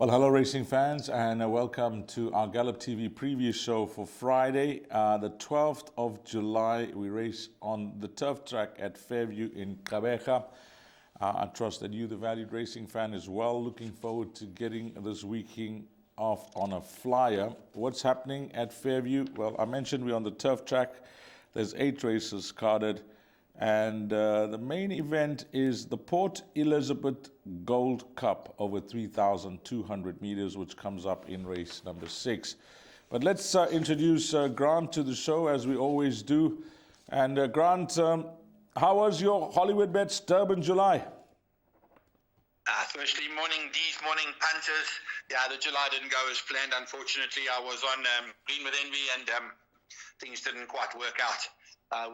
Well, hello racing fans, and welcome to our Gallop TV preview show for Friday, the 12th of July. We race on the turf track at Fairview in Gqeberha. I trust that you, the valued racing fan, is well. Looking forward to getting this weekend off on a flyer. What's happening at Fairview? Well, I mentioned we're on the turf track. There's 8 races carded. And the main event is the Port Elizabeth Gold Cup over 3,200 meters, which comes up in race number 6. But let's introduce Grant to the show, as we always do. And Grant, how was your Hollywoodbets Durban July? Firstly, morning D's, morning punters. Yeah, the July didn't go as planned, unfortunately. I was on Green with Envy and things didn't quite work out.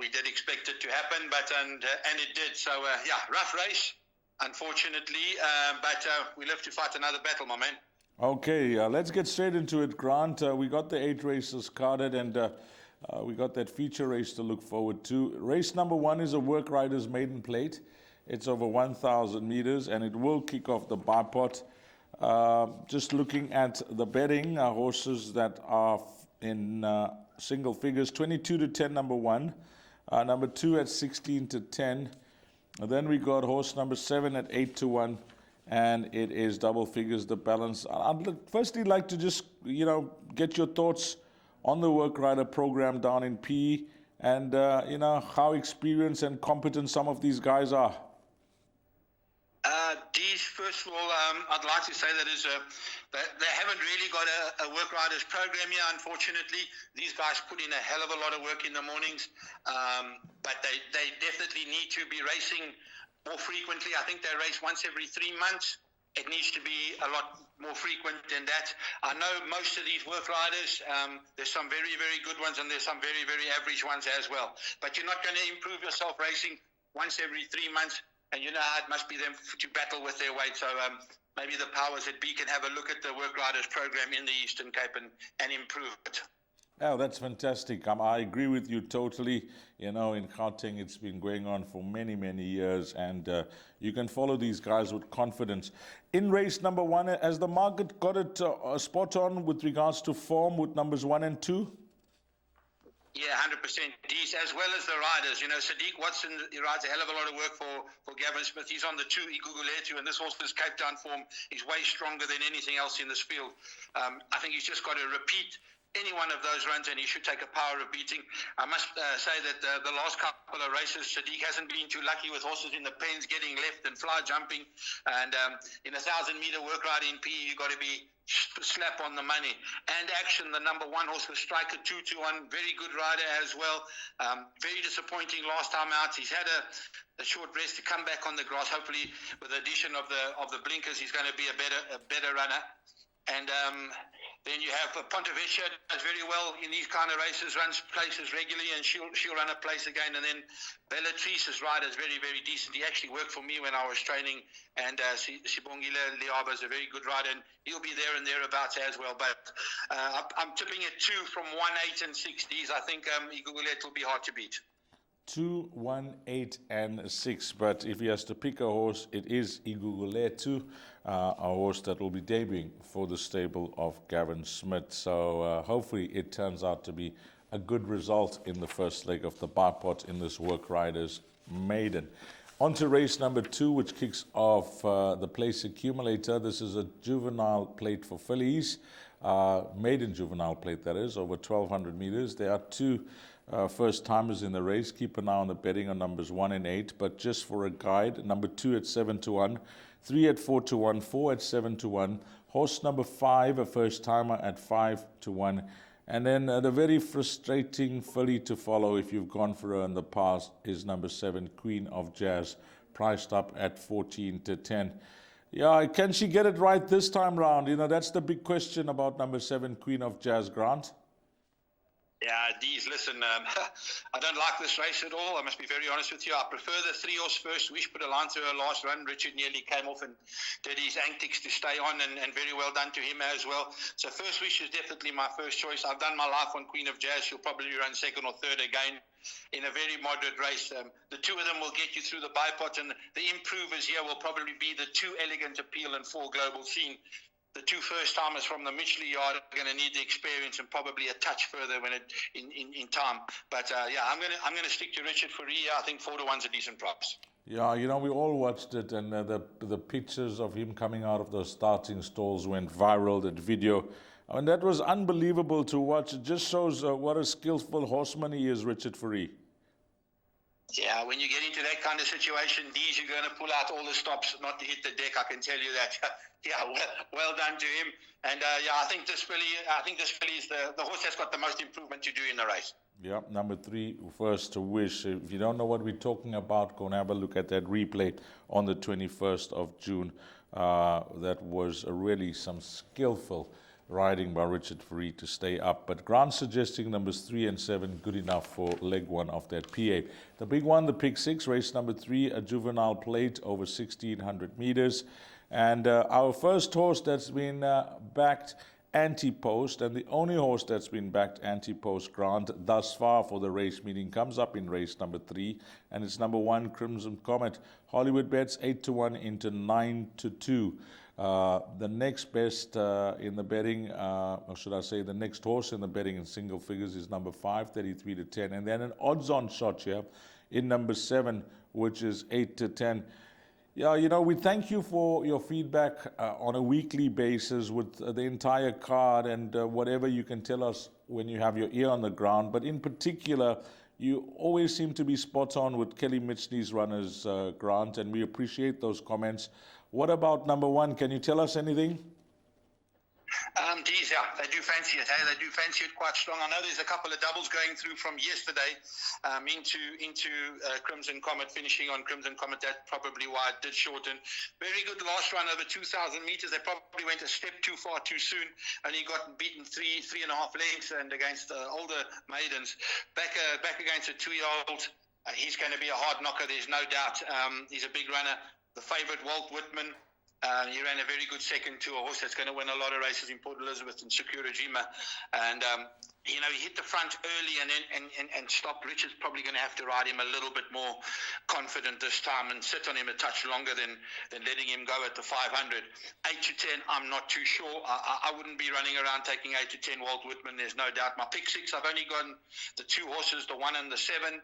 We did expect it to happen, but and it did. So, yeah, rough race, unfortunately. But we live to fight another battle, my man. Okay, let's get straight into it, Grant. We got the 8 races carded, and we got that feature race to look forward to. Race number 1 is a Work Riders Maiden Plate. It's over 1,000 meters, and it will kick off the bipot. Just looking at the betting, horses that are in single figures, 22 to 10, number 1. Number 2 at 16 to 10. And then we got horse number 7 at 8 to 1. And it is double figures, the balance. I'd firstly like to just, get your thoughts on the Work Rider program down in PE and, how experienced and competent some of these guys are. D's, first of all, I'd like to say that they haven't really got a Work Riders program here, unfortunately. These guys put in a hell of a lot of work in the mornings, but they definitely need to be racing more frequently. I think they race once every 3 months. It needs to be a lot more frequent than that. I know most of these Work Riders, there's some very, very good ones and there's some very, very average ones as well. But you're not going to improve yourself racing once every 3 months. And you know how it must be them to battle with their weight. So maybe the powers that be can have a look at the Work Riders program in the Eastern Cape and improve it. Oh, that's fantastic. I agree with you totally. In Gauteng, it's been going on for many, many years, and you can follow these guys with confidence. In race number 1, has the market got it spot on with regards to form with numbers 1 and 2? Yeah, 100%. D's, as well as the riders. Sadiq Watson, he rides a hell of a lot of work for Gavin Smith. He's on the 2 Iguguletu, and this horse, this Cape Town form, is way stronger than anything else in this field. I think he's just got to repeat any one of those runs and he should take a power of beating. I must say that the last couple of races, Sadiq hasn't been too lucky with horses in the pens getting left and fly jumping. And in a 1,000-meter work ride in PE, you've got to be slap on the money. And Action, the number 1 horse, was Striker 2 to 1, very good rider as well. Very disappointing last time out. He's had a short rest to come back on the grass. Hopefully, with the addition of the blinkers, he's going to be a better runner. And then you have Pontevecia, does very well in these kind of races, runs places regularly, and she'll run a place again. And then Bellatrice's rider is very, very decent. He actually worked for me when I was training, and Sibongile Liaba is a very good rider, and he'll be there and thereabouts as well. But I'm tipping it 2 from 1, 8 and 6. These, I think Igugulet will be hard to beat. 2, 1, 8 and 6, but if he has to pick a horse, it is Iguguletu, a horse that will be debuting for the stable of Gavin Smith. So hopefully it turns out to be a good result in the first leg of the bipot in this Work Riders Maiden. On to race number 2, which kicks off the place accumulator. This is a juvenile plate for fillies, maiden juvenile plate that is, over 1,200 meters. There are 2 first-timers in the race. Keep an eye on the betting on numbers 1 and 8, but just for a guide, number 2 at 7 to 1, 3 at 4 to 1, 4 at 7 to 1, horse number 5, a first-timer at 5 to 1, and then the very frustrating filly to follow if you've gone for her in the past is number 7, Queen of Jazz, priced up at 14 to 10. Yeah, can she get it right this time round? That's the big question about number 7, Queen of Jazz, Grant. Yeah, D's, listen, I don't like this race at all. I must be very honest with you. I prefer the 3-horse First Wish. Put a line through her last run. Richard nearly came off and did his antics to stay on, and very well done to him as well. So First Wish is definitely my first choice. I've done my life on Queen of Jazz. She'll probably run 2nd or 3rd again in a very moderate race. The 2 of them will get you through the bipot, and the improvers here will probably be the 2 Elegant Appeal and 4 Global Scene. the two first-timers from the Mitchley yard are going to need the experience and probably a touch further when in time. But I'm going to stick to Richard Fourie. I think 4-1's a decent price. Yeah, we all watched it, and the pictures of him coming out of those starting stalls went viral. That video, I mean, that was unbelievable to watch. It just shows what a skillful horseman he is, Richard Fourie. Yeah, when you get into that kind of situation, Dees, you're going to pull out all the stops not to hit the deck. I can tell you that. Yeah, well done to him. And I think this filly is the horse that's got the most improvement to do in the race. Yeah, number 3, First to Wish. If you don't know what we're talking about, go and have a look at that replay on the 21st of June. That was really some skillful riding by Richard Fourie to stay up. But Grant suggesting numbers 3 and 7 good enough for leg 1 of that PA. The big one, the pick 6, race number 3, a juvenile plate over 1,600 meters. And our first horse that's been backed anti-post, and the only horse that's been backed anti-post, Grant, thus far for the race meeting, comes up in race number 3, and it's number 1, Crimson Comet. Hollywoodbets 8-1 into 9-2. The next best in the betting, or should I say the next horse in the betting in single figures, is number 5, 33-10. And then an odds-on shot here in number 7, which is 8-10. Yeah, we thank you for your feedback on a weekly basis with the entire card and whatever you can tell us when you have your ear on the ground. But in particular, you always seem to be spot on with Kelly Mitchley's runners, Grant, and we appreciate those comments. What about number 1? Can you tell us anything? Geez, yeah, they do fancy it. Hey, they do fancy it quite strong. I know there's a couple of doubles going through from yesterday into Crimson Comet, finishing on Crimson Comet. That's probably why it did shorten. Very good last run over 2,000 meters. They probably went a step too far too soon. Only got beaten three and a half lengths, and against older maidens. Back against a 2-year-old. He's going to be a hard knocker. There's no doubt. He's a big runner. The favourite, Walt Whitman. He ran a very good second to a horse that's going to win a lot of races in Port Elizabeth and Sekurajima. And, he hit the front early and stopped. Richard's probably going to have to ride him a little bit more confident this time and sit on him a touch longer than letting him go at the 500. 8-10, I'm not too sure. I wouldn't be running around taking 8-10 Walt Whitman, there's no doubt. My pick 6, I've only gotten the 2 horses, the 1 and the 7.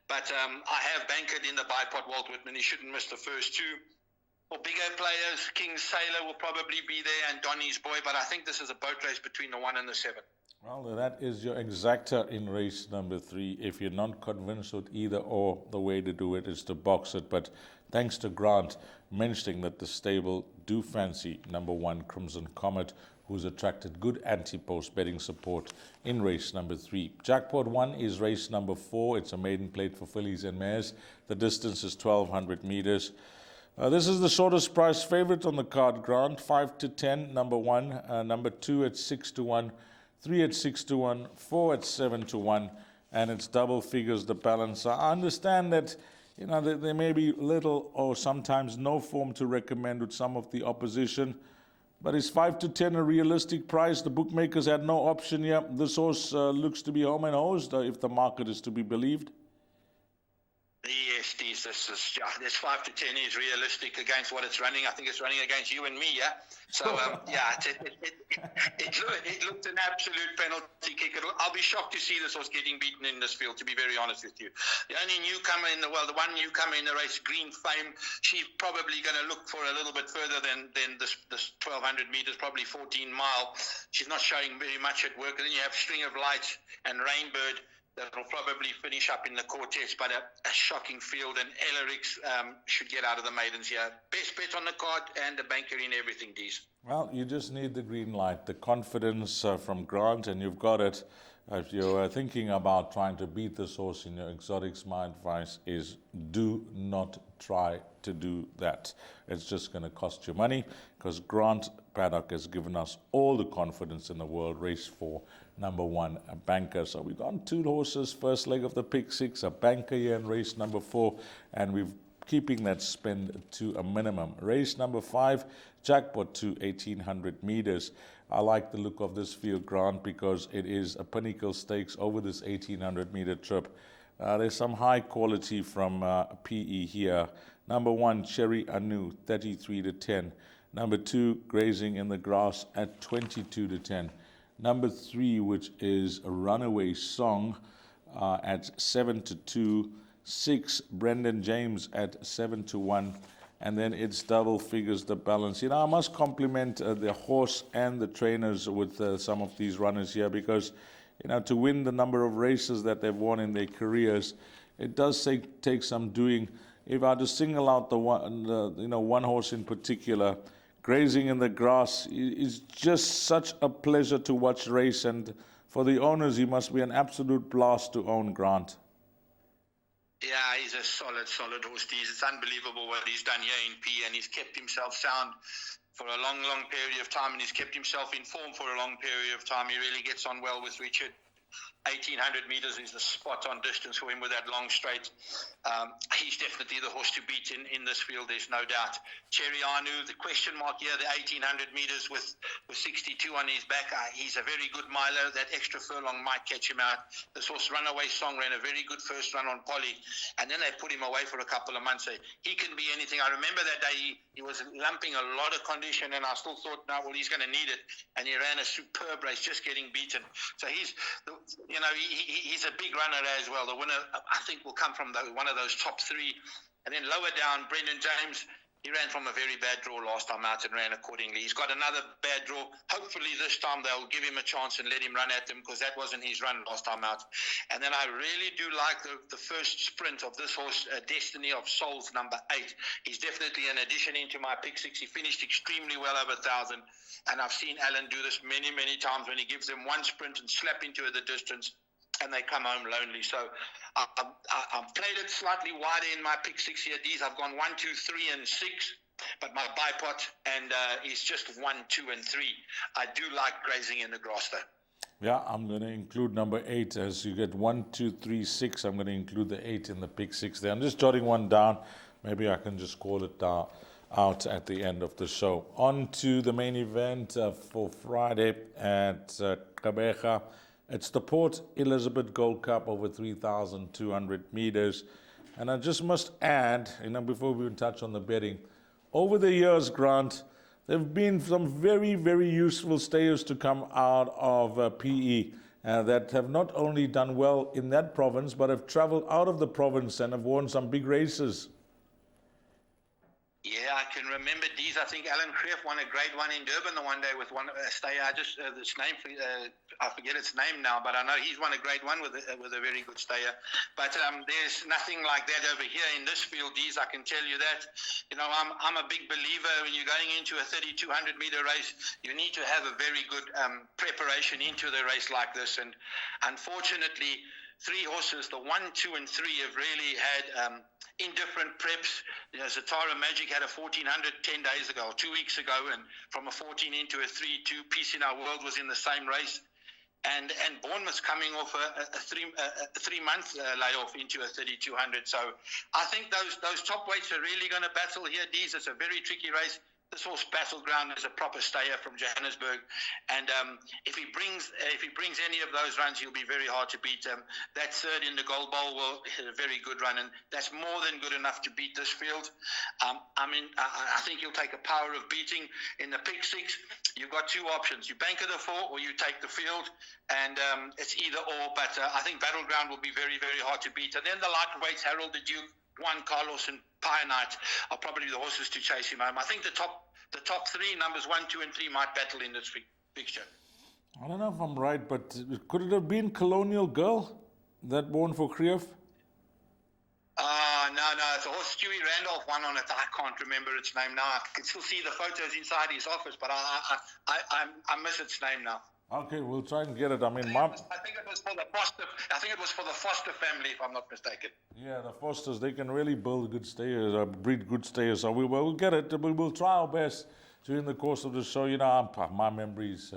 But I have bankered in the bipod Walt Whitman. He shouldn't miss the first 2. For bigger players, King's Sailor will probably be there and Donny's Boy, but I think this is a boat race between the 1 and the 7. Well, that is your exacta in race number 3. If you're not convinced with either or, the way to do it is to box it. But thanks to Grant mentioning that the stable do fancy number 1, Crimson Comet, who's attracted good anti-post betting support in race number 3. Jackpot 1 is race number 4. It's a maiden plate for fillies and mares. The distance is 1,200 meters. This is the shortest price favorite on the card, Grant. 5-10, number 1. Number 2 at 6-1. 3 at 6-1. 4 at 7-1. And it's double figures, the balance. I understand that, there may be little or sometimes no form to recommend with some of the opposition. But is 5-10 a realistic price? The bookmakers had no option here. This horse looks to be home and hosed, if the market is to be believed. Yes, this 5-10 is realistic against what it's running. I think it's running against you and me, yeah? So, it looked an absolute penalty kick. I'll be shocked to see this horse getting beaten in this field, to be very honest with you. The only newcomer in the world, the one newcomer in the race, Green Fame, she's probably going to look for a little bit further than this 1,200 meters, probably 14 mile. She's not showing very much at work. And then you have String of Lights and Rainbird. That will probably finish up in the quartets, but a shocking field, and Ellerix should get out of the maidens here. Best bet on the card and a banker in everything, Dees. Well, you just need the green light, the confidence from Grant, and you've got it. If you're thinking about trying to beat this horse in your exotics, my advice is do not try to do that. It's just going to cost you money, because Grant Paddock has given us all the confidence in the world. Race 4, number 1, a banker. So we've got 2 horses, first leg of the pick 6, a banker here in race number 4, and we're keeping that spend to a minimum. Race number 5, jackpot to 1,800 meters. I like the look of this field, Grant, because it is a Pinnacle stakes over this 1,800 meter trip. There's some high quality from PE here. Number 1, Cherry Anu, 33-10. Number 2, Grazing in the Grass at 22-10. Number 3, which is a Runaway Song at 7-2. 6, Brendan James at 7-1. And then it's double figures the balance. I must compliment the horse and the trainers with some of these runners here, because, to win the number of races that they've won in their careers, it does take some doing. If I had to single out one horse in particular, Grazing in the Grass is just such a pleasure to watch race, and for the owners, he must be an absolute blast to own, Grant. Yeah, he's a solid horse. It's unbelievable what he's done here in P, and he's kept himself sound for a long period of time, and he's kept himself in form for a long period of time. He really gets on well with Richard. 1,800 meters is the spot-on distance for him with that long straight. He's definitely the horse to beat in this field, there's no doubt. Cherry Anu, the question mark here, the 1,800 meters with 62 on his back. He's a very good miler. That extra furlong might catch him out. This horse, Runaway Song, ran a very good first run on Polly, and then they put him away for a couple of months. So he can be anything. I remember that day he was lumping a lot of condition, and I still thought, no, well, he's going to need it. And he ran a superb race, just getting beaten. So he's a big runner as well. The winner, I think, will come from one of those top 3. And then lower down, Brendan James, he ran from a very bad draw last time out and ran accordingly. He's got another bad draw. Hopefully this time they'll give him a chance and let him run at them, because that wasn't his run last time out. And then I really do like the first sprint of this horse, Destiny of Souls, number 8. He's definitely an addition into my pick 6. He finished extremely well over 1,000. And I've seen Alan do this many times when he gives them one sprint and slap into the distance, and they come home lonely. So I've played it slightly wider in my pick 6 here. I've gone 1, 2, 3, and 6, but my bipot and is just 1, 2, and 3. I do like Grazing in the Grass, though. Yeah, I'm going to include number 8. As you get 1, 2, 3, 6, I'm going to include the 8 in the pick 6 there. I'm just jotting one down. Maybe I can just call it out at the end of the show. On to the main event for Friday at Gqeberha. It's the Port Elizabeth Gold Cup over 3,200 meters. And I just must add, before we touch on the betting, over the years, Grant, there have been some very useful stayers to come out of PE that have not only done well in that province, but have traveled out of the province and have won some big races. Yeah, I can remember these. I think Alan Creef won a grade 1 in Durban the one day with one stayer. I forget its name now, but I know he's won a grade 1 with a very good stayer. But there's nothing like that over here in this field, Dees. I can tell you that. I'm a big believer when you're going into a 3,200 meter race, you need to have a very good preparation into the race like this. And unfortunately, 3 horses, the 1, 2, and 3, have really had indifferent preps. Zatara Magic had a 1,400 10 days ago, 2 weeks ago, and from a 14 into a 3-2. Peace in Our World was in the same race. And Bournemouth's coming off a 3-month layoff into a 3,200. So I think those top weights are really going to battle here, Dees. It's a very tricky race. This horse, Battleground, is a proper stayer from Johannesburg, and if he brings any of those runs, he'll be very hard to beat. That third in the Gold Bowl is a very good run, and that's more than good enough to beat this field. I think he'll take a power of beating. In the pick 6, you've got 2 options: you bank at the 4, or you take the field, and it's either or. But I think Battleground will be very hard to beat. And then the lightweights, Harold the Duke, Juan Carlos, and Pie Knight are probably the horses to chase him home. I think the top 3, numbers 1, 2, and 3, might battle in this fixture. I don't know if I'm right, but could it have been Colonial Girl that won for Creef? No, it's a horse Stewie Randolph won on it. I can't remember its name now. I can still see the photos inside his office, but I miss its name now. Okay, we'll try and get it. I think it was for the Foster. I think it was for the Foster family, if I'm not mistaken. Yeah, the Fosters, they can really build good stayers, breed good stayers. So we'll get it. We'll try our best during the course of the show. My memory's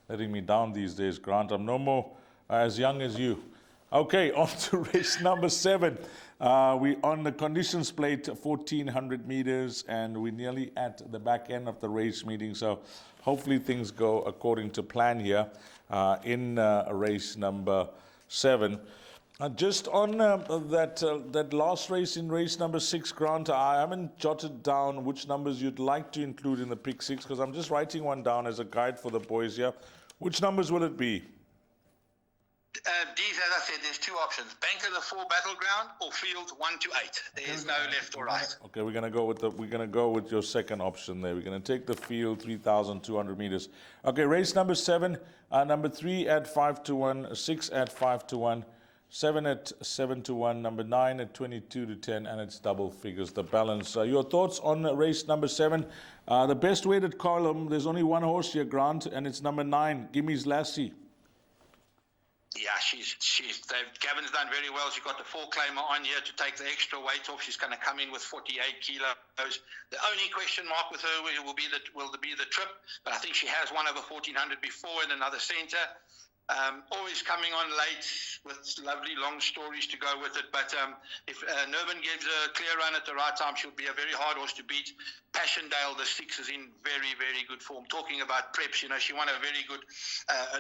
letting me down these days, Grant. I'm no more as young as you. Okay, on to race number 7. We on the conditions plate, 1,400 meters, and we're nearly at the back end of the race meeting. So hopefully things go according to plan here in race number 7. Just on that last race in race number 6, Grant, I haven't jotted down which numbers you'd like to include in the pick 6 because I'm just writing one down as a guide for the boys here. Which numbers will it be? These, as I said, there's two options: Banker the 4 Battleground or Field 1 to 8. There's no left or right. Okay, we're gonna go with your second option there. We're gonna take the Field 3,200 meters. Okay, race number 7, number 3 at 5 to 1, 6 at 5 to 1. 7 at 7 to 1, number 9 at 22 to 10, and it's double figures, the balance. Your thoughts on race number 7? The best weighted column, there's only one horse here, Grant, and it's number 9, Gimmy's Lassie. Yeah, Gavin's done very well. She's got the 4-claimer on here to take the extra weight off. She's going to come in with 48 kilos. The only question mark with her will be the trip, but I think she has won over 1,400 before in another centre. Always coming on late with lovely long stories to go with it. But if Nervin gives a clear run at the right time, she'll be a very hard horse to beat. Passchendaele, the 6, is in very, very good form. Talking about preps, she won a very good.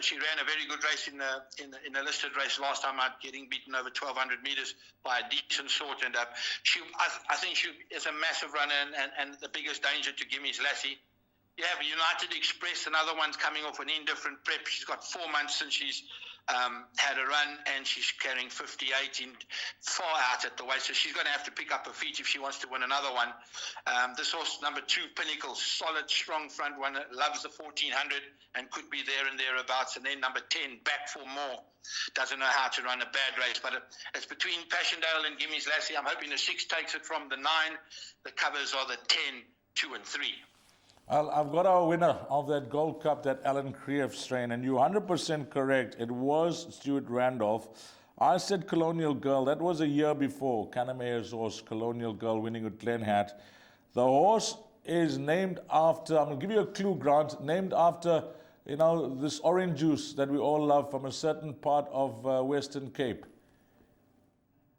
She ran a very good race in a listed race last time out, getting beaten over 1,200 meters by a decent sort. And I think she is a massive runner and the biggest danger to Gimmy's Lassie. You have United Express, another one's coming off an indifferent prep. She's got 4 months since she's had a run, and she's carrying 58 in far out at the way. So she's going to have to pick up her feet if she wants to win another one. This horse, number 2, Pinnacle, solid, strong front runner, loves the 1,400 and could be there and thereabouts. And then number 10, Back for More, doesn't know how to run a bad race. But it's between Passchendaele and Gimmy's Lassie. I'm hoping the 6 takes it from the 9. The covers are the 10, 2 and 3. I've got our winner of that Gold Cup, that Alan Krief strain, and you're 100% correct. It was Stuart Randolph. I said Colonial Girl. That was a year before. Canameyer's horse, Colonial Girl, winning with Glen Hat. The horse is named after, I'm going to give you a clue, Grant, named after, this orange juice that we all love from a certain part of Western Cape.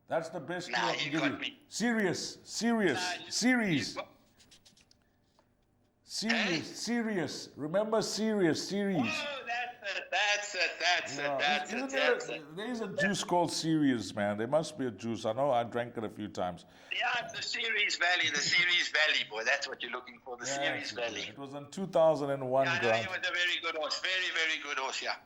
That's the best clue I can give you. Serious. Remember Serious. Oh, that's it. There's a juice called Serious, man. There must be a juice. I know I drank it a few times. Yeah, it's the Ceres Valley, boy. That's what you're looking for, the Ceres Valley. It was in 2001, yeah, Grant. He was a very good horse. Very, very good horse, yeah.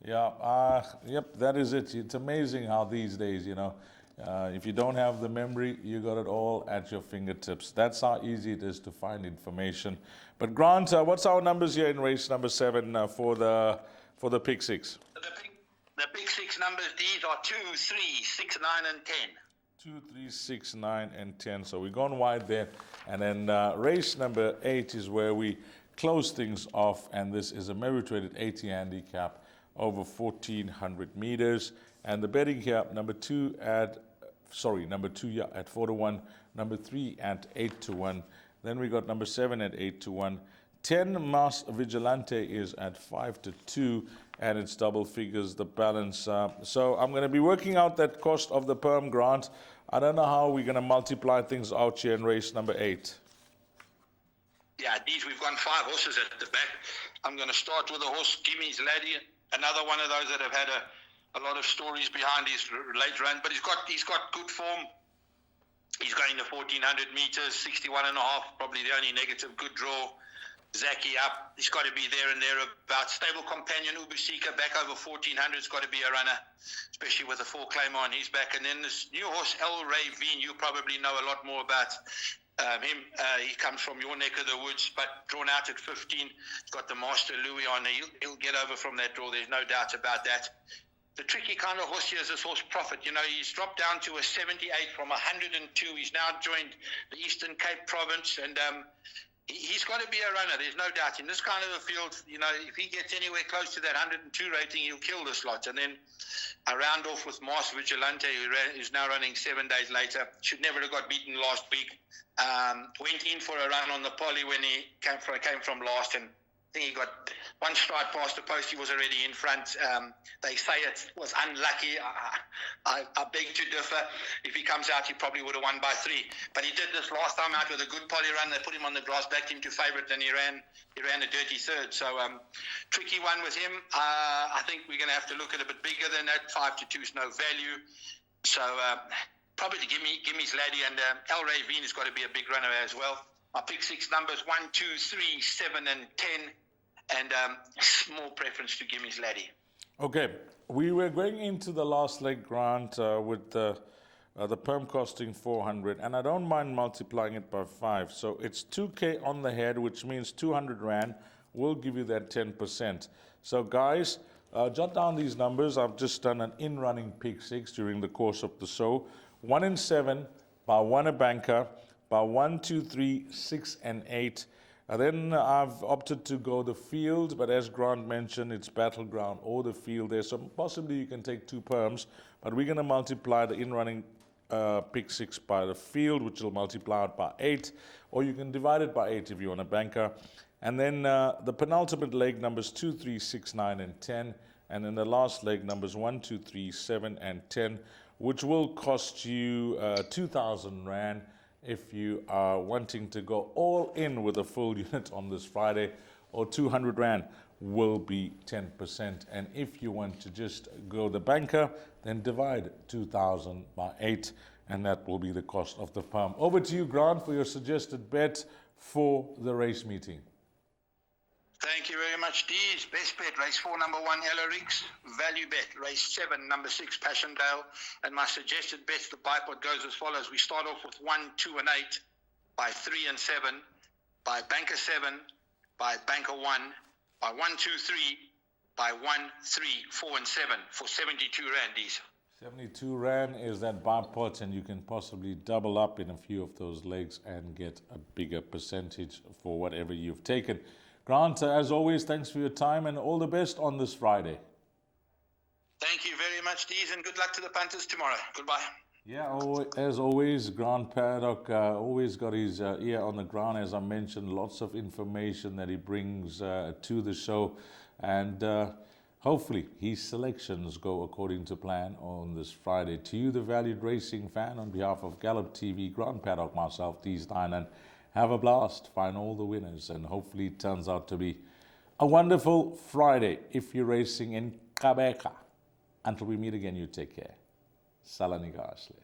Yeah, yep, that is it. It's amazing how these days, if you don't have the memory, you got it all at your fingertips. That's how easy it is to find information. But Grant, what's our numbers here in race number 7 for the pick 6? The pick 6 numbers, these are 2, 3, 6, 9, and 10. 2, 3, 6, 9, and 10. So we've gone wide there. And then race number 8 is where we close things off. And this is a merit-rated 80 handicap over 1,400 meters. And the betting here, number 2 at 4 to 1, number 3 at 8 to 1. Then we got number 7 at 8 to 1. 10 Mas Vigilante is at 5 to 2, and it's double figures, the balance. So I'm going to be working out that cost of the perm, Grant. I don't know how we're going to multiply things out here in race number 8. Yeah, we've gone 5 horses at the back. I'm going to start with the horse, Gimmy's Laddie, another one of those that have had a lot of stories behind his late run, but he's got good form. He's going to 1,400 meters, 61.5, probably the only negative. Good draw. Zaki up. He's got to be there and thereabouts. Stable companion, Ubusika, back over 1,400. It's got to be a runner, especially with a 4-claimer on his back. And then this new horse, El Ray Veen, you probably know a lot more about him. He comes from your neck of the woods, but drawn out at 15. He's got the Master Louis on there. He'll get over from that draw. There's no doubt about that. The tricky kind of horse here is this horse Prophet. He's dropped down to a 78 from 102. He's now joined the Eastern Cape province, and he's got to be a runner. There's no doubt. In this kind of a field, if he gets anywhere close to that 102 rating, he'll kill this lot. And then I round off with Mas Vigilante, who's now running 7 days later. Should never have got beaten last week. Went in for a run on the poly when he came from last, and I think he got one stride past the post. He was already in front. They say it was unlucky. I beg to differ. If he comes out, he probably would have won by 3. But he did this last time out with a good poly run. They put him on the grass, backed him to favourite, and he ran a dirty third. So tricky one with him. I think we're going to have to look at a bit bigger than that. 5 to 2 is no value. So probably to Gimmy's Laddie, and El Ravine has got to be a big runner as well. I pick 6 numbers, 1, 2, 3, 7, and 10, and small preference to Gimmy's Laddie. Okay, we were going into the last leg, Grant, with the perm costing 400, and I don't mind multiplying it by 5. So it's 2K on the head, which means 200 Rand will give you that 10%. So guys, jot down these numbers. I've just done an in-running pick 6 during the course of the show. 1 and 7, by 1 a banker, by 1, 2, 3, 6, and 8. And then I've opted to go the field, but as Grant mentioned, it's battleground or the field there. So possibly you can take 2 perms, but we're going to multiply the in-running pick 6 by the field, which will multiply it by 8, or you can divide it by 8 if you want a banker. And then the penultimate leg, numbers 2, 3, 6, 9, and 10. And then the last leg, numbers 1, 2, 3, 7, and 10, which will cost you 2,000 Rand. If you are wanting to go all in with a full unit on this Friday, or 200 Rand will be 10%. And if you want to just go the banker, then divide 2,000 by 8, and that will be the cost of the perm. Over to you, Grant, for your suggested bet for the race meeting. Thank you very much, Dees. Best bet, race 4, number 1, Ellerix. Value bet, race 7, number 6, Passchendaele. And my suggested bets, the bipod goes as follows. We start off with 1, 2, and 8, by 3 and 7, by banker 7, by banker 1, by 1, 2, 3, by 1, 3, 4, and 7 for 72 Rand, Dees. 72 Rand is that bipod, and you can possibly double up in a few of those legs and get a bigger percentage for whatever you've taken. Grant, as always, thanks for your time and all the best on this Friday. Thank you very much, Dees, and good luck to the punters tomorrow. Goodbye. Yeah, as always, Grant Paddock always got his ear on the ground. As I mentioned, lots of information that he brings to the show, and hopefully his selections go according to plan on this Friday. To you, the valued racing fan, on behalf of Gallop TV, Grant Paddock, myself, Dees Dynan, have a blast, find all the winners, and hopefully it turns out to be a wonderful Friday if you're racing in Kabeka. Until we meet again, you take care. Salani Gashle.